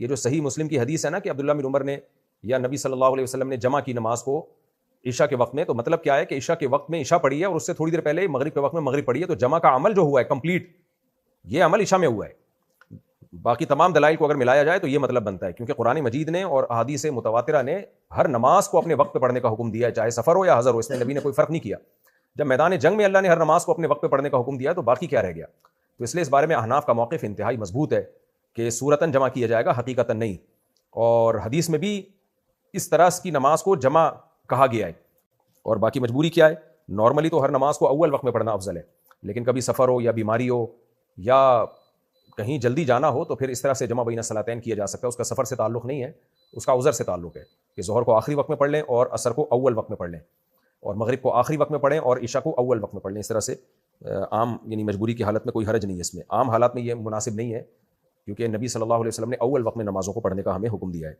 یہ جو صحیح مسلم کی حدیث ہے نا کہ عبداللہ بن عمر نے یا نبی صلی اللہ علیہ وسلم نے جمع کی نماز کو عشاء کے وقت میں، تو مطلب کیا ہے کہ عشاء کے وقت میں عشاء پڑھی ہے اور اس سے تھوڑی دیر پہلے مغرب کے وقت میں مغرب پڑھی ہے، تو جمع کا عمل جو ہوا ہے کمپلیٹ، یہ عمل عشاء میں ہوا ہے۔ باقی تمام دلائل کو اگر ملایا جائے تو یہ مطلب بنتا ہے، کیونکہ قرآن مجید نے اور احادیث متواترہ نے ہر نماز کو اپنے وقت پہ پڑھنے کا حکم دیا ہے، چاہے سفر ہو یا حضر ہو، اس میں نبی نے کوئی فرق نہیں کیا۔ جب میدان جنگ میں اللہ نے ہر نماز کو اپنے وقت پہ پڑھنے کا حکم دیا تو باقی کیا رہ گیا؟ تو اس لیے اس بارے میں احناف کا موقف انتہائی مضبوط ہے کہ صورتاً جمع کیا جائے گا، حقیقتاً نہیں، اور حدیث میں بھی اس طرح کی نماز کو جمع کہا گیا ہے۔ اور باقی مجبوری کیا ہے؟ نارملی تو ہر نماز کو اول وقت میں پڑھنا افضل ہے، لیکن کبھی سفر ہو یا بیماری ہو یا کہیں جلدی جانا ہو تو پھر اس طرح سے جمع بین الصلاتین کیا جا سکتا ہے۔ اس کا سفر سے تعلق نہیں ہے، اس کا عذر سے تعلق ہے کہ ظہر کو آخری وقت میں پڑھ لیں اور عصر کو اول وقت میں پڑھ لیں، اور مغرب کو آخری وقت میں پڑھیں اور عشاء کو اول وقت میں پڑھ لیں۔ اس طرح سے عام یعنی مجبوری کی حالت میں کوئی حرج نہیں ہے اس میں، عام حالات میں یہ مناسب نہیں ہے، کیونکہ نبی صلی اللہ علیہ وسلم نے اول وقت میں نمازوں کو پڑھنے کا ہمیں حکم دیا ہے۔